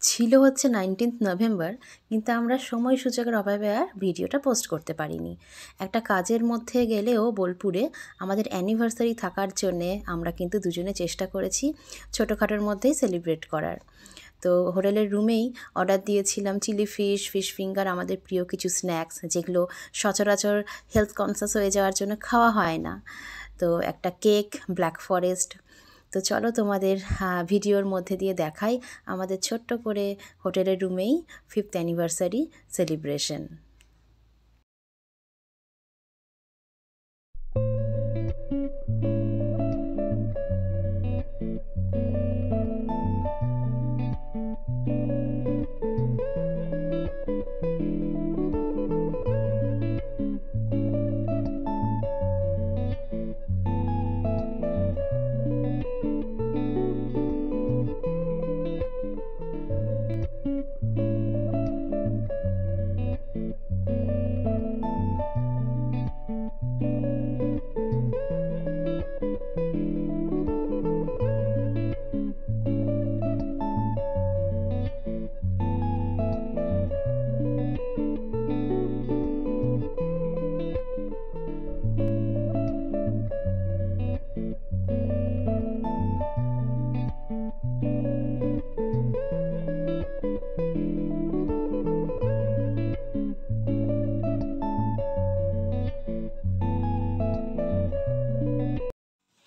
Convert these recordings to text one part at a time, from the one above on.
ছিল হচ্ছে 19th November, কিন্তু আমরা সময় সূচকের অভাবে আর ভিডিওটা পোস্ট করতে পারিনি। একটা কাজের মধ্যে গেলেও বোলপুরে আমাদের অ্যানিভার্সারি থাকার জন্যে আমরা কিন্তু দুজনে চেষ্টা করেছি ছোটোখাটোর মধ্যেই সেলিব্রেট করার। তো হোটেলের রুমেই অর্ডার দিয়েছিলাম চিলি ফিশ, ফিশ ফিঙ্গার, আমাদের প্রিয় কিছু স্ন্যাক্স যেগুলো সচরাচর হেলথ কনসাস হয়ে যাওয়ার জন্য খাওয়া হয় না। তো একটা কেক, ব্ল্যাক ফরেস্ট। তো চলো তোমাদের ভিডিওর মধ্যে দিয়ে দেখাই আমাদের ছোট্ট করে হোটেলের রুমেই 5th অ্যানিভার্সারি সেলিব্রেশন।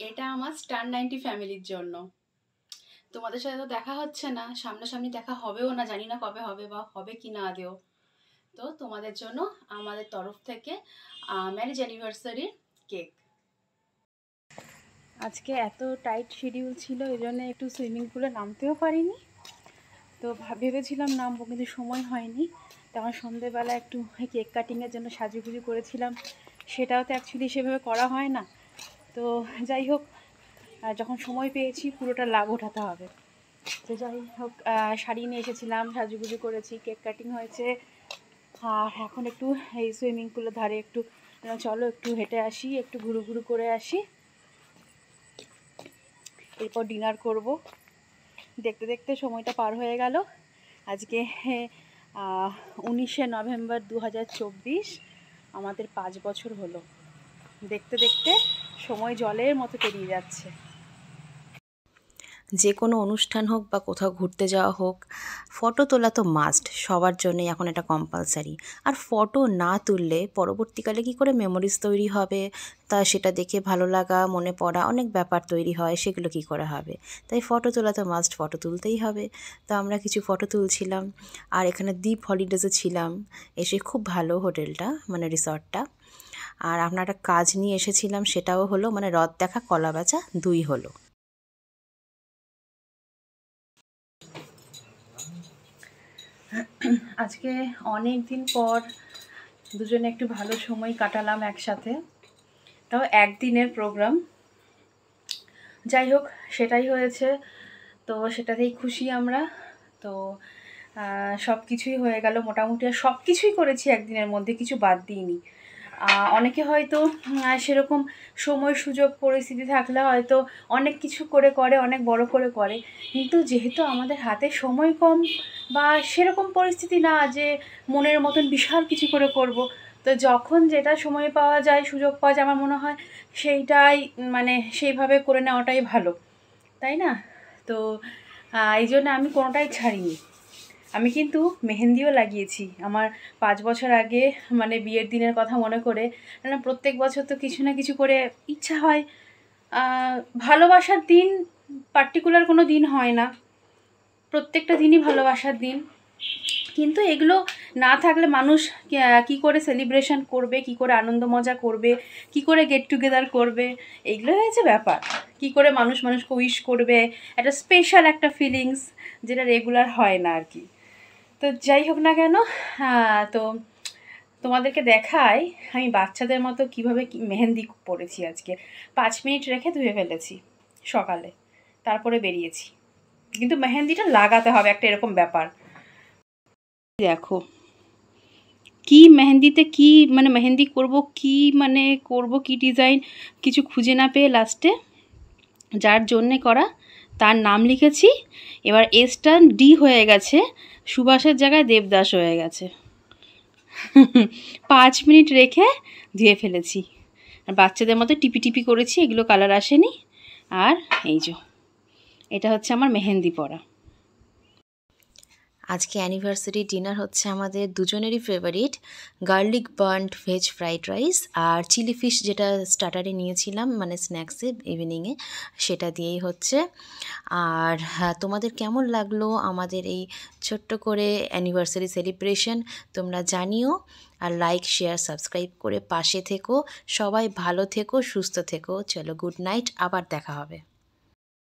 এটা আমার স্টার 90 ফ্যামিলির জন্য। তোমাদের সাথে তো দেখা হচ্ছে না, সামনাসামনি দেখা হবেও না, জানি না কবে হবে বা হবে কি না আদেও। তো তোমাদের জন্য আমাদের তরফ থেকে ম্যারেজ অ্যানিভার্সারির কেক। আজকে এত টাইট শিডিউল ছিল, এই জন্য একটু সুইমিং পুলে নামতেও পারিনি। তো ভেবেছিলাম নামবো, কিন্তু সময় হয়নি। তখন সন্ধেবেলা একটু কেক কাটিংয়ের জন্য সাজুগুজু করেছিলাম, সেটাও তো অ্যাকচুয়ালি সেভাবে করা হয় না। তো যাই হোক, যখন সময় পেয়েছি পুরোটা লাভ ওঠাতে হবে। তো যাই হোক, শাড়ি নিয়ে এসেছিলাম, সাজুগুজু করেছি, কেক কাটিং হয়েছে। আর এখন একটু এই সুইমিং পুলের ধারে একটু চলো একটু হেঁটে আসি, একটু ঘুরু ঘুরু করে আসি, এরপর ডিনার করব। দেখতে দেখতে সময়টা পার হয়ে গেল। আজকে 19শে নভেম্বর 2024, আমাদের 5 বছর হলো। দেখতে দেখতে সময় জলের মতো পেরিয়ে যাচ্ছে। যে কোনো অনুষ্ঠান হোক বা কোথাও ঘুরতে যাওয়া হোক, ফটো তোলা তো মাস্ট, সবার জন্যই এখন এটা কম্পালসারি। আর ফটো না তুললে পরবর্তীকালে কি করে মেমোরিজ তৈরি হবে, তা সেটা দেখে ভালো লাগা, মনে পড়া অনেক ব্যাপার তৈরি হয়, সেগুলো কি করে হবে। তাই ফটো তোলা তো মাস্ট, ফটো তুলতেই হবে। তো আমরা কিছু ফটো তুলছিলাম। আর এখানে দ্বীপ হলিডেজে ছিলাম, এসে খুব ভালো হোটেলটা, মানে রিসর্টটা। আর আমরা একটা কাজ নিয়ে এসেছিলাম, সেটাও হলো, মানে হ্রদ দেখা কলা বেচা দুই হলো। আজকে অনেক দিন পর দুজনে একটু ভালো সময় কাটালাম একসাথে, তাও একদিনের প্রোগ্রাম। যাই হোক, সেটাই হয়েছে, তো সেটাতেই খুশি আমরা। তো সব কিছুই হয়ে গেল মোটামুটি, আর সব কিছুই করেছি একদিনের মধ্যে, কিছু বাদ দিইনি। অনেকে হয়তো সেরকম সময় সুযোগ পরিস্থিতি থাকলে হয়তো অনেক কিছু করে অনেক বড় করে করে, কিন্তু যেহেতু আমাদের হাতে সময় কম বা সেরকম পরিস্থিতি না যে মনের মতন বিশাল কিছু করে করব, তো যখন যেটা সময় পাওয়া যায়, সুযোগ পাওয়া যায়, আমার মনে হয় সেইটাই মানে সেইভাবে করে নেওয়াটাই ভালো, তাই না? তো এই জন্য আমি কোনোটাই ছাড়িনি। আমি কিন্তু মেহেন্দিও লাগিয়েছি আমার 5 বছর আগে, মানে বিয়ের দিনের কথা মনে করে। প্রত্যেক বছর তো কিছু না কিছু করে ইচ্ছা হয়। ভালোবাসার দিন পার্টিকুলার কোনো দিন হয় না, প্রত্যেকটা দিনই ভালোবাসার দিন। কিন্তু এগুলো না থাকলে মানুষ কি করে সেলিব্রেশন করবে, কি করে আনন্দ মজা করবে, কি করে গেট টুগেদার করবে, এইগুলো হয়েছে ব্যাপার। কি করে মানুষকে উইশ করবে, একটা স্পেশাল একটা ফিলিংস, যেটা রেগুলার হয় না আর কি। তো যাই হোক না কেন, তো তোমাদেরকে দেখাই আমি বাচ্চাদের মতো কীভাবে মেহেন্দি পরেছি। আজকে 5 মিনিট রেখে ধুয়ে ফেলেছি সকালে, তারপরে বেরিয়েছি। কিন্তু মেহেন্দিটা লাগাতে হবে, একটা এরকম ব্যাপার। দেখো কি মেহেন্দিতে কি মানে মেহেন্দি করব, কি মানে করব কি ডিজাইন, কিছু খুঁজে না পেয়ে লাস্টে যার জন্যে করা তার নাম লিখেছি। এবার এসটা ডি হয়ে গেছে, সুভাষের জায়গায় দেবদাস হয়ে গেছে। 5 মিনিট রেখে ধুয়ে ফেলেছি। আর বাচ্চাদের মতো টিপি টিপি করেছি, এগুলো কালার আসেনি। আর এই যে এটা হচ্ছে আমার মেহেন্দি পরা। আজকে অ্যানিভার্সারি ডিনার হচ্ছে আমাদের দুজনেরই favourite, garlic burnt veg fried rice আর চিলি ফিশ, যেটা স্টার্টারে নিয়েছিলাম মানে স্ন্যাক্সে ইভিনিংয়ে, সেটা দিয়েই হচ্ছে। আর হ্যাঁ, তোমাদের কেমন লাগলো আমাদের এই ছোট্ট করে অ্যানিভার্সারি সেলিব্রেশন তোমরা জানিও। আর লাইক শেয়ার সাবস্ক্রাইব করে পাশে থেকো। সবাই ভালো থেকো, সুস্থ থেকো। চলো, গুড নাইট, আবার দেখা হবে।